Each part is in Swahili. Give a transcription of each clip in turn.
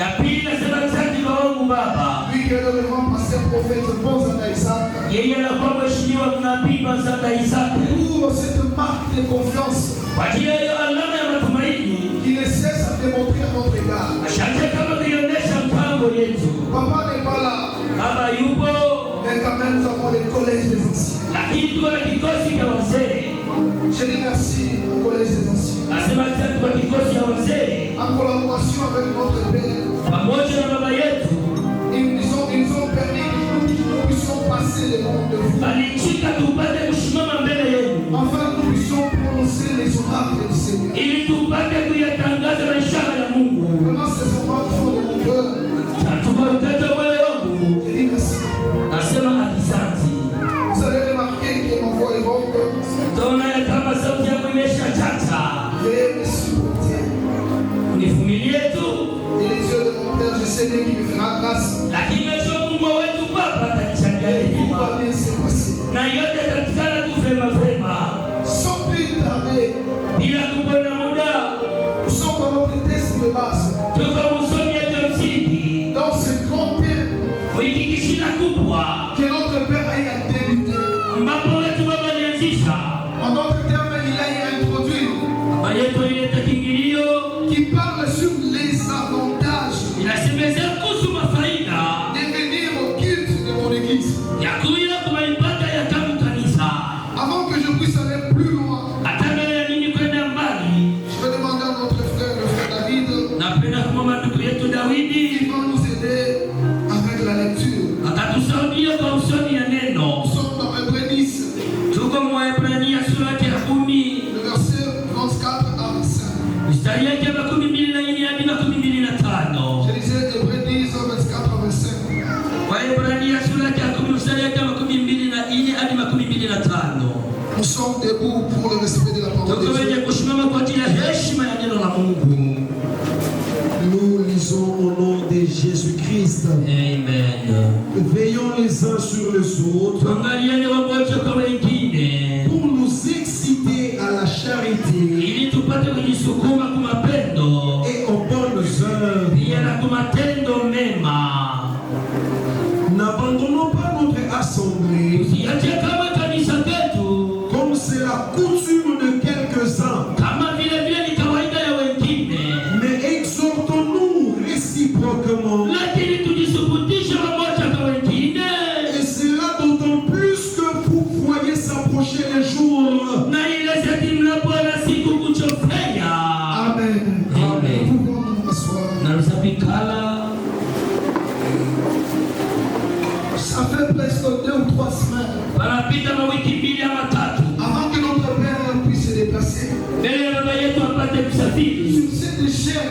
Ya pili nasema asante kwa Mungu Baba. Lui qui est le grand pasteur prophète Bonzanga Isaac. Yeye anakuwa mheshimiwa nabii Bonzanga Isaac. Pour cette marque de confiance. Kwa ajili ya alama ya matumaini. Qui ne cesse à démontrer à notre égard. Asante kama kuionyesha mpango yetu. Papa n'est pas là. Baba yupo. Mais quand même nous avons les collèges des anciens. Lakini tuko na kikosi cha wazee. Je dis merci au collège des anciens. Nasema asante kwa kikosi cha wazee. En collaboration avec notre père. Pamoja na baba yetu. Ils ont permis que nous puissions passer le monde de vous. Alichika tupate kusimama mbele yenu. Enfin nous puissions prononcer les oracles du Seigneur. Ili tupate kuyatangaza ishara ya Mungu. Vraiment c'est son nom de mon cœur. Tunakutetea wewe Mungu. Je dis merci. Nasema asante. Vous avez remarqué que ma voix est ronde. Tuna ya kama sauti yangu imeshachacha. Veuillez me supporter. Univumilie tu. Et les yeux de mon Père, je sais bien qu'il me fera grâce. Lakini najua Mungu wetu Baba atanishangalia Tout hima. va bien se passer. Na yote katikana tu vema. Sans plus tarder, Bila kupona muda. nous sommes dans notre texte de base. Tuko msomi yetu msingi. Dans ce grand thème Wiki kishina kubwa. que notre Père a eu à débuter. Ambapo wetu Baba alianzisha. En d'autres termes, il a eu à introduire. Baba yetu alileta kiingilio. Qui parle sur les avantages Inasemezea kuhusu mafaida. de venir au culte de mon église. Ya kuja kwa ibada ya tamu kanisa. Avant que je puisse aller plus loin, Hata mbele ya nini kwenda mbali. je vais demander à notre frère, le frère David, Napenda kumwomba ndugu yetu Dawidi. qui va nous aider avec la lecture. Atatusaidia kwa usomi ya neno. Nous sommes dans Hébreux 10, Tuko Waebrania sura ya 10. le verset 24 à 25. Mstari yake 12 hadi 25. Je disais Hébreux 10, 24 à 25. Waebrania sura ya 10 mstari yake 12 hadi 25. Nous sommes debout pour le respect de la parole Tuko de wenye Dieu. kusimama kwa ajili ya heshima ya neno la Mungu. Nous lisons au nom de Jésus-Christ. Amen. Veillons les uns sur les autres Tuangaliane wamoja kwa wengine pour nous exciter à la charité ili tupate kujisukuma kwa mapendo et aux bonnes œuvres. pia na kwa matendo mema. N'abandonnons pas notre assemblée Usiache kama kanisa letu comme c'est la coutume de quelques-uns, kama vile ni kawaida ya wengine, mais exhortons-nous réciproquement. lakini tujisubutishe wamoja kwa wengine, Et cela d'autant plus que vous voyez s'approcher les jours. na ile zeti mnapoona siku kuchofea. Amen. Amen. Pouvons nous asseoir. Na rusapikala Ça fait presque 2 ou 3 semaines panapita mawiki 2 ama 3 avant que notre Père puisse se déplacer. mbele ya baba yetu apate kusafiri Sur cette chair,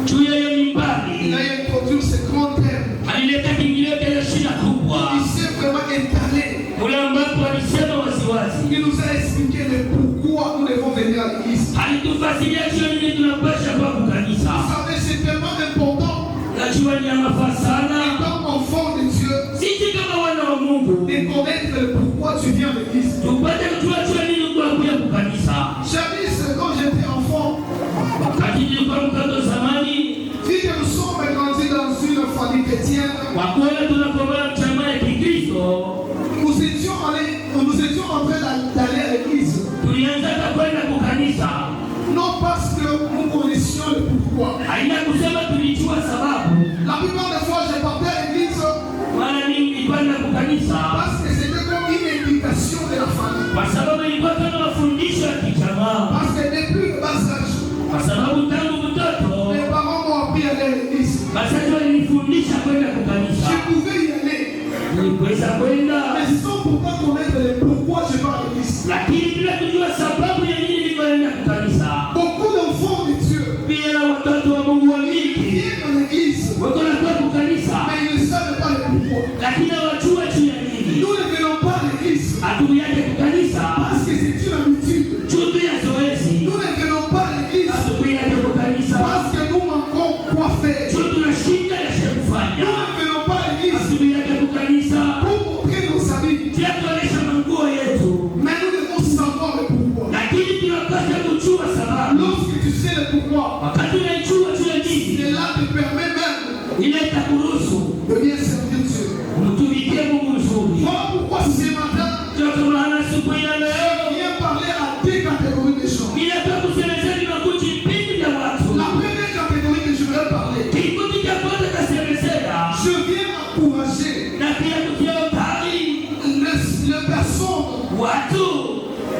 juu ya hiyo il mimbari. a introduit ce grand thème. Alileta kiingilio cha shida kubwa Il s'est vraiment étalé. ule ambapo alisema waziwazi, Il nous a expliqué le pourquoi nous devons venir à l'église. alitufasiria juu nini tunapasha kwa Vous kanisa. savez, c'est tellement important, Najua ni ya mafaa sana étant enfant de Dieu, sisi kama wana wa Mungu de connaître le pourquoi tu viens à l'église. tupate kujua juu nini kuakuya kwa kanisa. Jadis, quand j'étais enfant, Wakati nilikuwa mtoto zamani, vu que nous sommes grandis dans une famille chrétienne, kwa kuona tunakomana chama ya Kikristo, nous étions en train d'aller à l'église. tulianza kwenda kwa kanisa. Non parce que nous connaissions le pourquoi. Haina kusema tulijua sababu. La plupart des fois, je partais à l'église Mara nyingi nilikwenda kwa kanisa parce que c'était comme une invitation de la famille. kwa sababu ilikuwa kama mafundisho ya kijamaa. Parce que depuis le bas âge, Kwa sababu tangu mtoto mes parents m'ont appris à aller à l'église. wazazi walinifundisha kwenda kwa kanisa. Je pouvais y aller, Niliweza kwenda, mais sans pourtant connaître le pourquoi je vais à l'église. lakini bila kujua sababu ya nini nilikwenda kwa kanisa. Beaucoup d'enfants de Dieu Pia na watoto wa Mungu wa mingi viennent à l'église, wako na kwa kanisa, mais ils ne savent pas le pourquoi. lakini hawajua juu ya nini. Nous ne venons pas à l'église Hatukuyaje kwa kanisa parce que c'est une habitude. juu tu ya zoezi. Nous ne venons pas à l'église Hatukuyaje kwa kanisa parce que nous manquons quoi faire. juu tuna shida ya Nous kufanya. ne venons pas à l'église Hatukuyaje kwa kanisa pour montrer nos habits, pia tuonesha manguo yetu, mais nous devons savoir le pourquoi. lakini tunapaswa kujua sababu. Lorsque tu sais le pourquoi, Wakati unaijua juu ya nini, cela te permet même na pia kutia utari les personnes watu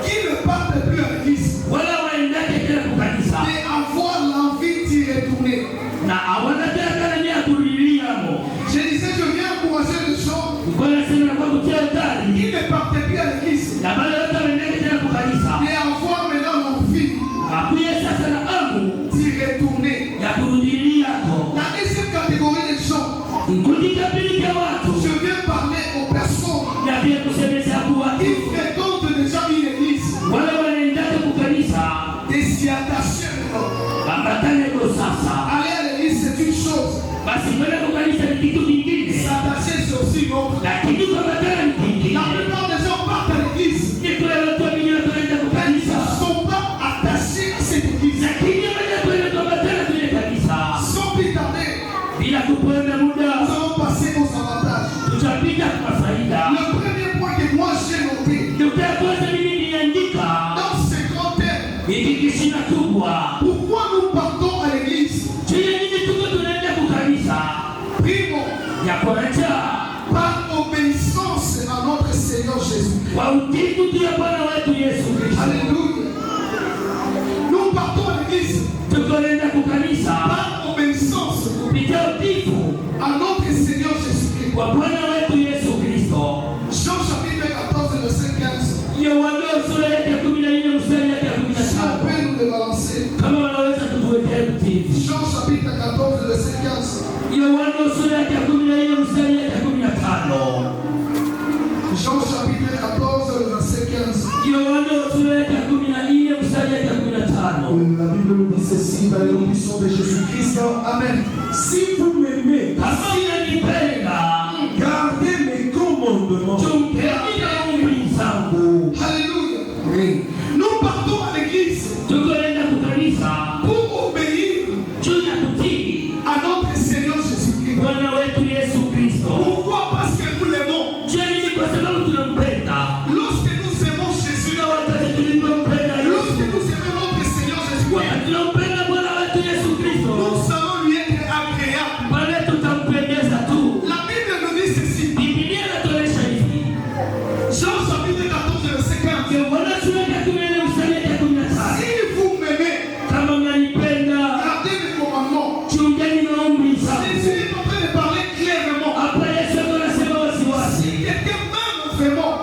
qui ne partent plus à l'église wala waendake tena kukanisa et avoir l'envie d'y retourner. na hawana tena kana nia kurudiliamo. Je disais, je viens encourager les gens Nikola sema kwa kutia utari qui ne partent plus à l'église na bale wote waendake tena kukanisa et avoir maintenant l'envie akuye sasa na amu d'y retourner. ya kurudiliako. La deuxième catégorie des gens, Kujikabilika watu je viens parler aux personnes na pia kusemesha kuwa qui fréquentent déjà une église wale wanaendake kukanisa et s'y attacher maintenant. ambatane kwa sasa. Aller à l'église, c'est une chose. Basi kwenda kukanisa ni kitu kingine, S'attacher, c'est aussi une autre. lakini kuambatana ni kingine. La plupart des gens partent à l'église. Ni kwa watu wengine wanaenda Ils kukanisa ne sont pas attachés à cette église. lakini wanaenda kuambatana kwenye kanisa. Sans plus tarder, Bila kupoteza nous muda allons passer aux avantages. tutapita kwa faida. Le premier point que moi j'ai noté Ndio kwanza mimi niandika dans ces grands thèmes, hiki kishina kubwa. pourquoi nous partons à l'église? Kile nini tuko tunaenda kukanisa Primo, ya kwanza par obéissance à notre Seigneur Jésus. kwa utiifu tu ya Bwana wetu Yesu Kristo. Alléluia. Nous partons à l'église Tunaenda kukanisa par obéissance kupitia utiifu à notre Seigneur Jésus-Christ. kwa Bwana wetu Yesu Kristo. Jean chapitre 14, verset 15. Yohana sura yake ya 14 mstari yake ya Si on 15. peut nous le balancer. Kama wanaweza kutuwekea utiifu. Jean chapitre 14, verset 15. Yohana sura yake ya 14 mstari yake ya 15. Jean chapitre 14, verset 15. Yohana sura yake ya 14 mstari yake ya 15. La Bible nous dit ceci dans le nom puissant de Jésus-Christ. Amen. Si vous m'aimez, Kama unanipenda, gardez mes commandements. tumpeni amri zangu. Alléluia. Oui. Nous partons à l'église Tunaenda kukanisa pour obéir juu ya kutii à notre Seigneur Jésus-Christ. Bwana wetu Yesu Kristo. Pourquoi? Parce que nous l'aimons. Je ni kwa sababu tunampenda. Lorsque nous aimons Jésus, Na wakati tulipompenda lorsque Yesu, nous aimons notre Seigneur Jésus-Christ, wakati tunampenda Bwana wetu Yesu Kristo, nous allons lui être agréables. pale tutampendeza tu. La Bible nous dit ceci. Biblia inatuonyesha hivi. Jean chapitre 14, verset 15. Yohana sura ya 14 mstari ya 15. Si vous m'aimez, Kama mnanipenda, gardez mes commandements. chungeni maombi Jésus zangu. est en train de parler clairement. Hapa Yesu anasema wasiwasi. Si quelqu'un m'aime vraiment,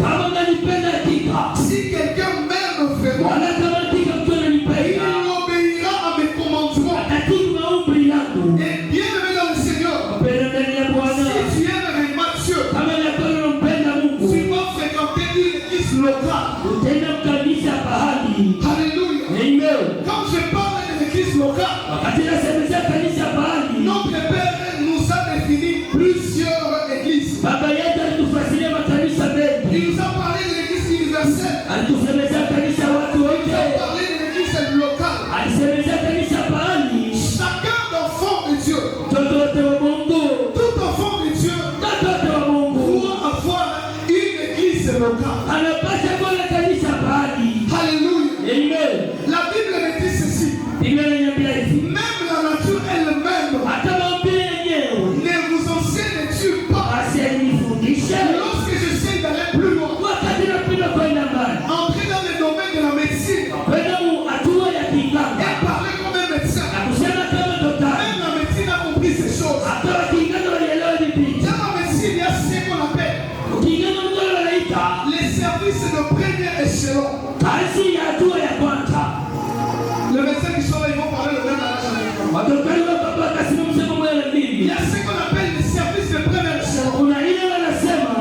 Kama mnanipenda hakika, si quelqu'un m'aime vraiment, wala kama hakika mtu il ananipenda, obéira à mes commandements. atatii maombi yangu. Et bien aimé dans le Seigneur, Mpenda ndani ya Bwana. si tu aimes réellement Dieu, Kama yako unampenda Mungu, tu vas fréquenter une église locale. utaenda kanisa pahali. Alléluia. Amen. Quand je parle de l'église locale, Wakati nasemezea kanisa pahali, notre Père nous a défini plusieurs églises. baba yetu alitufasiria makanisa mengi. Il nous a parlé de l'église universelle. Alitusemezea kanisa watu Il wote. nous a parlé de l'église locale. Alisemezea kanisa pahali. Chacun d'enfant de Dieu, Mtoto wote wa Mungu, tout enfant de Dieu mtoto wote wa Mungu doit avoir une église locale. anapaswa kuwa na kanisa pahali. Alléluia. Amen. La Bible me dit ceci. Biblia inaniambia hivi. Même la nature elle-même Hata maumbile yenyewe ne vous enseigne-t-il pas. asinifundishe. Lorsque j'essaie d'aller plus loin, Wakati napenda kwenda mbali, entrer dans le domaine de la médecine kwenda hatua ya kiganga et parler comme un médecin. na kusema kama daktari, Même la médecine a compris ces choses. hata wakiganga walielewa hivi vitu. Dans la médecine, il y a ce qu'on appelle Ukiganga mtu wanaita les services de premier échelon. kazi ya hatua ya kwanza. Le médecin qui sont là, ils vont parler le même langage. Madaktari wa baba wakasema msemo mmoja Il mbili. y a ce qu'on appelle les services de premier échelon. Kuna ile wanasema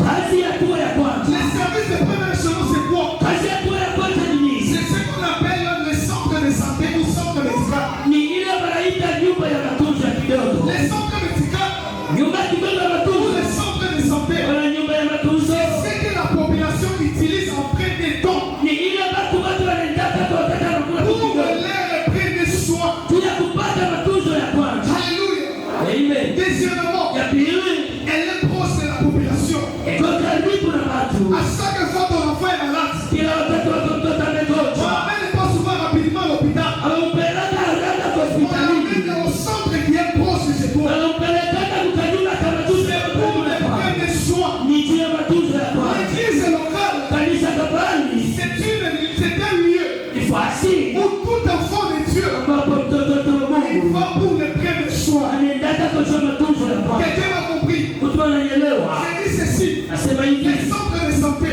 kazi ya hatua ya kwanza. Les services de premier échelon, c'est quoi? Kazi ya hatua ya kwanza ni nini? C'est ce qu'on appelle le centre de santé ou centre médical. Ni ile wanaita nyumba ya matunzo ya kidogo. Les centres médicaux Nyumba ya kidogo ya ou matunzo. les centres de santé, Wana nyumba ya matunzo. c'est que la population utilise en premier temps Ni ile watu wanaendaka kwa wakati wanakula pour kidogo. les premier soin. Tuya kupata matunzo ya kwanza. Alléluia. Amen. Deuxièmement, Ya pili, elle est proche de la population. iko karibu na watu. À chaque fois ton enfant est malade, Kila wakati wako mtoto on amegonjwa, n'amène pas souvent rapidement à l'hôpital. anampeleka haraka kwa On hospitalini. l'amène au centre qui est proche de chez toi. Anampeleka kukajula kama tuze Pour unanielewa? J'ai dit ceci. Nasema hivi, Les centres de santé,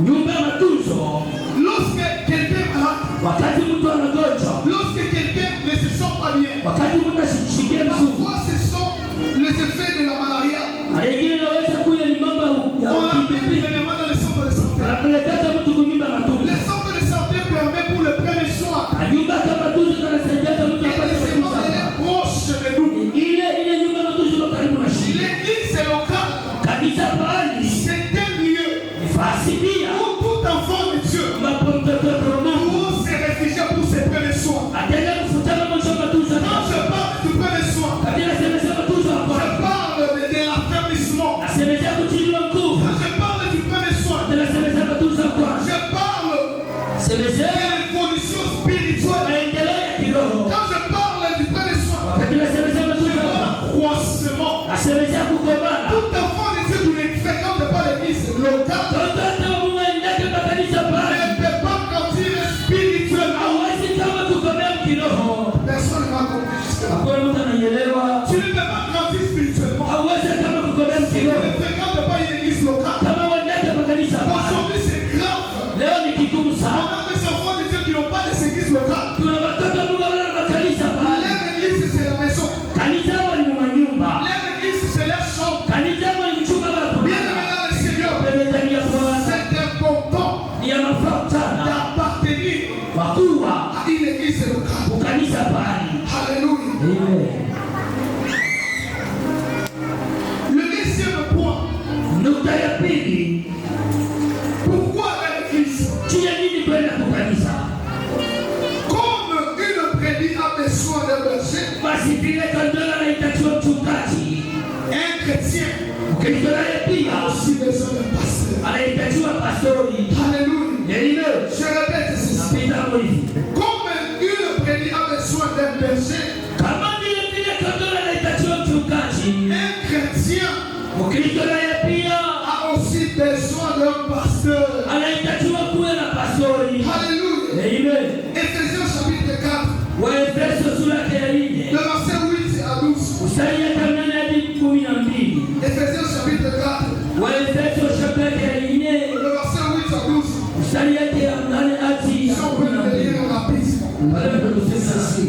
nyumba ya matunzo, lorsque quelqu'un a, wakati mtu anagonjwa, lorsque quelqu'un ne se sent pas bien, wakati mtu ashikie mzuri, parfois ce sont les effets de la malaria. alingine inaweza kuwa ni mambo ya On l'appelle ukimwi. évidemment dans les centres de santé. Anapelekeza mtu kunyumba matunzo. Les centres de santé permettent pour le premier soin. Nyumba kama matunzo kanasaidia mtu Et apate c'est matunzo. elle est proche de nous. Ile nyumba matunzo iko karibu na shule. L'église c'est local. Kanisa pahali C'est un lieu ni fasi pia où tout enfant de Dieu ambapo mtoto wa Mungu doit se réfugier pour ses premiers soins. ataenda kufutana mwisho wa matunzo. Quand je parle du premier soin, Kabila semesha matunzo je hapa. parle de l'affermissement. Asemesha kutiliwa nguvu. Quand je parle du premier soin, Tena semesha matunzo hapa. je parle Semesha de l'évolution spirituelle. maendeleo ya kiroho. Quand je parle du premier soin, Kabila semesha je matunzo parle hapa. croissement. Asemesha kukomana. Tout enfant de Dieu qui ne fréquente pas l'église locale Toto wa Mungu aendake kwa kanisa pahali. ne peut pas grandir spirituellement. Hawezi kama kukomea kiroho. Personne ne m'a compris jusque-là. Hakuna mtu ananielewa. Tu ne peux pas grandir spirituellement. Hawezi kama kukomea Tu ne kiroho. fréquentes pas une église locale. Kama uendake kwa kanisa pahali. Aujourd'hui, c'est grave. Leo ni kigumu On sana. a des enfants de Dieu qui n'ont pas de église locale. Tuna watoto wa Mungu wana makanisa pahali. Leur église, c'est la maison. Kanisa wao ni manyumba. Leur église, c'est leur chambre. Kanisa wao ni chumba la Bien kulala. aimé dans le Seigneur, Pendezani ya Bwana c'est important ni ya mafaa sana d'appartenir kwa kuwa à une église locale. kukanisa pahali. Alléluia. Amen. Le deuxième point, Nukta ya pili, pourquoi l'église? chia nini kwenda kukanisa? Comme une brebis a besoin d'un berger, Basi vile kondoo anahitajiwa mchungaji, un chrétien Mkristo naye a pia aussi besoin d'un pasteur. anahitajiwa pastori. Alléluia. Amen. Je répète ceci. Napita hapo hivi. Comme une brebis a besoin d'un berger, Kama vile kondoo anahitajiwa mchungaji, un chrétien Mkristo naye pia a aussi besoin d'un pasteur. anahitajiwa kuwe na pastori. Alléluia. Amen. Ephésiens chapitre 4, Waefeso sura ya 4 le verset 8 à 12. mstari ya 8 hadi 12. Ephésiens chapitre 4, Waefeso sura ya 4 le verset 8 à 12. mstari yake ya 8 hadi Si on peut le 12. lire rapidement. Pale ndo Ceci.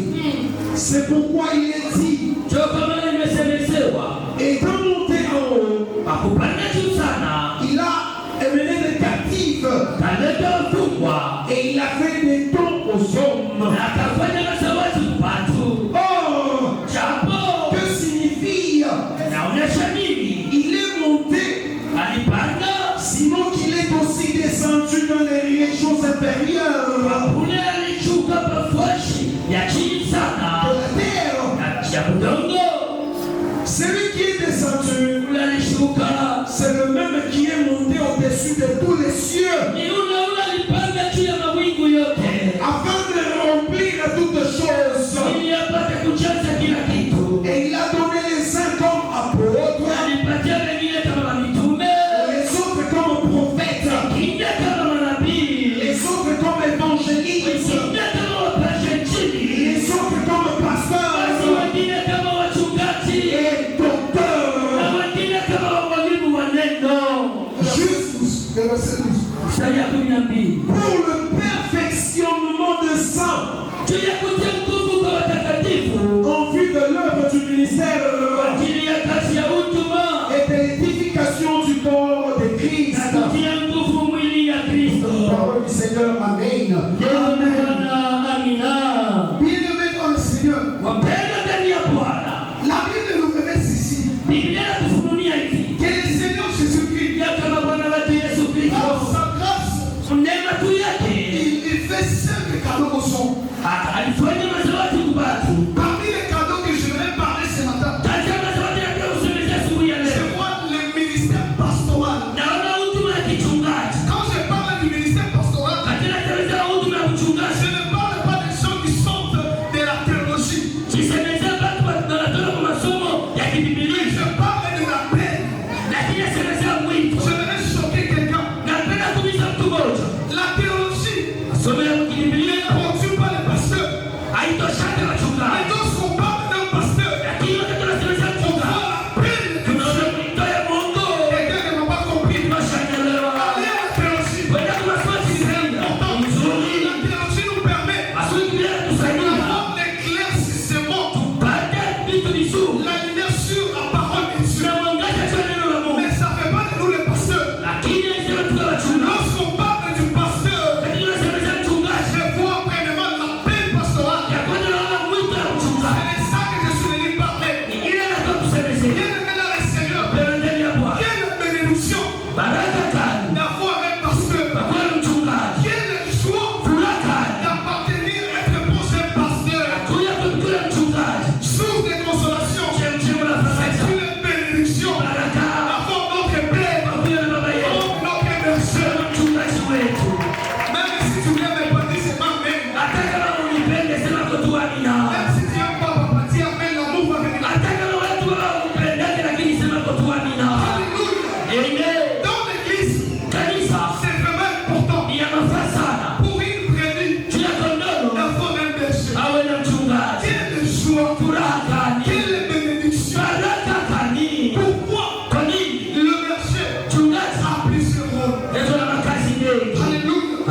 C'est pourquoi il est dit, jo kama nimesemesewa étant monté en haut, akupanda juu sana il a amené des captifs kaleta wafungwa et il a fait des dons aux hommes. na akafanya mazawadi watu. Or, Japo que signifie naonesha nini? il est monté, Alipanda sinon qu'il est aussi descendu dans les régions inférieures kule, alishuka pafuashi ya chini de sana la terre. na ya udongo. Celui qui est descendu, Kule alishuka c'est le même qui est monté au-dessus de tous les cieux, ni ule alipanda juu ya mawingu yote afin de remplir toutes choses. ili apate kujaza kila kitu. Et il a donné les uns comme apôtres, Alipatia wengine kama mitume, les autres comme prophètes, wengine kama manabii, les autres comme évangélistes, wengine kama wapasha injili, les autres comme basi pasteurs wengine kama wachungaji et docteurs. na wengine kama walimu wa neno. Juste le verset 12. Mstari ya 12 Pour le perfectionnement de saints, juu ya kutia nguvu kwa watakatifu en vue de l'œuvre du ministère kwa ajili ya kazi ya huduma et de l'édification du corps de Christ. na kutia nguvu mwili ya Kristo. Parole du Seigneur, Amen. Bwana, amina. Bien-aimés dans le Seigneur, Wapendwa ndani ya Bwana, la Bible nous révèle ceci. Biblia inatufunulia hivi Que le Seigneur Jésus-Christ, ya kama Bwana wetu Yesu par Kristo sa grâce, neema tu yake il fait 5 cadeaux aux hommes. alifanya mazawadi kwa watu. Parmi les cadeaux que je vais parler ce matin, Kati ya mazawadi yanayosemesha asubuhi ya je leo, vois le ministère pastoral. naona huduma ya kichungaji. Quand je parle du ministère pastoral, Katika kanisa la huduma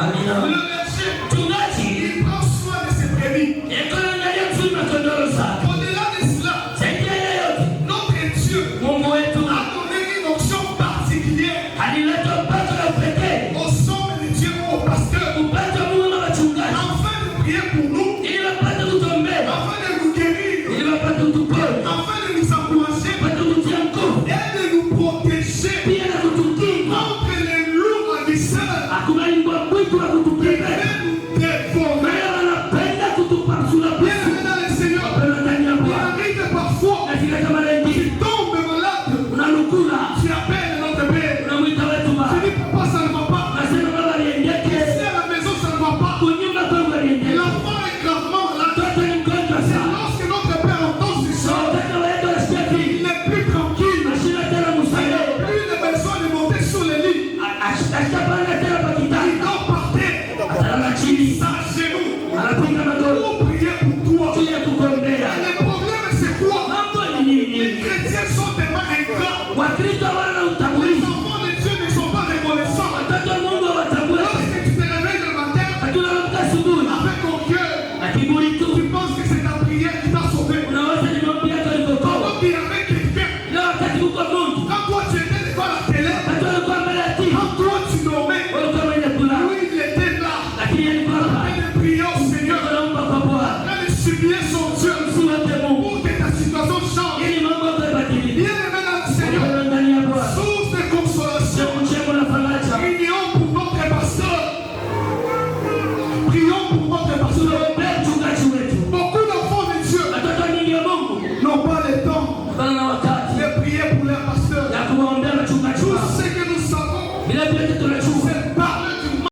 Amina. Le berger, Mchungaji il prend soin de ses brebis. eko anaangalia vizuri makondoro zake. Au-delà de cela, Zaidi ya yote, notre Dieu Mungu wetu a donné une onction particulière alileta upato la upekee, au sommet de Dieu, au pasteur, upato wa Mungu na wachungaji, afin de prier pour nous, ili wapate kutuombea, afin de nous guérir, ili wapate kutuponya, afin de nous encourager wapate kututia nguvu, et de nous protéger pia na kutukinga. contre les loups ravisseurs Hakubali mbwa mwitu wa qui kutupenda. veulent nous dévorer. Wewe wanapenda kutupasula Bien pesa. dans le Seigneur, Wewe ndani ya il Bwana. arrive parfois, Nafika kama tu leo tombes malade, unalukula, tu appelles notre Père, unamwita wetu tu baba. dis papa ça ne va pas, Nasema baba aliendeke, si à la maison ça ne va pas, kunyumba kwangu aliendeke. l'enfant est gravement malade. Mtoto ni mgonjwa C'est sana. lorsque notre Père entend ce So, chant, mtoto wetu anasikia il vile. n'est plus tranquille, Anashinda tena il msaada. n'a plus de besoin de monter sur le lit, Ashapanda tena kwa il kitanda. dort par terre, Atalala chini. à genoux, Anapiga magoti. pour prier pour toi. Juu ya kukuombea. Le problème c'est quoi? Mambo ni nini? Les chrétiens sont tellement ingrats. Wakristo hawana Les utambulisho. enfants de Dieu ne sont pas reconnaissants. Watoto wa Mungu hawatambui. Lorsque tu te réveilles le matin Hatunaamka asubuhi avec ton cœur, na kiburi tu. tu penses que c'est ta prière qui t'a sauvé. Unaweza ni maombi yako yalivyokoa. Pendant qu'il y avait quelqu'un, Leo wakati uko Mungu, quand toi tu étais devant la télé, watu walikuwa mbele ya TV, quand toi tu dormais, walikuwa wenye kulala, lui il était là, lakini alikuwa en hapa. train de prier au Seigneur, Anaomba kwa en Bwana. train de supplier son Dieu Si wote Mungu, pour que ta situation change. ili mambo yako yabadilike. Bien aimé dans le Seigneur, Wewe ndani ya Bwana, source de consolation, chemchemo na faraja. prions pour notre pasteur. Prions pour notre pasteur. Tunaombea mchungaji wetu. Beaucoup d'enfants de Dieu Watoto nyingi wa Mungu n'ont pas le temps bana na wakati de prier pour leur pasteur. ya kuwaombea wachungaji Tout wao. ce que nous savons, Vile vile tunajua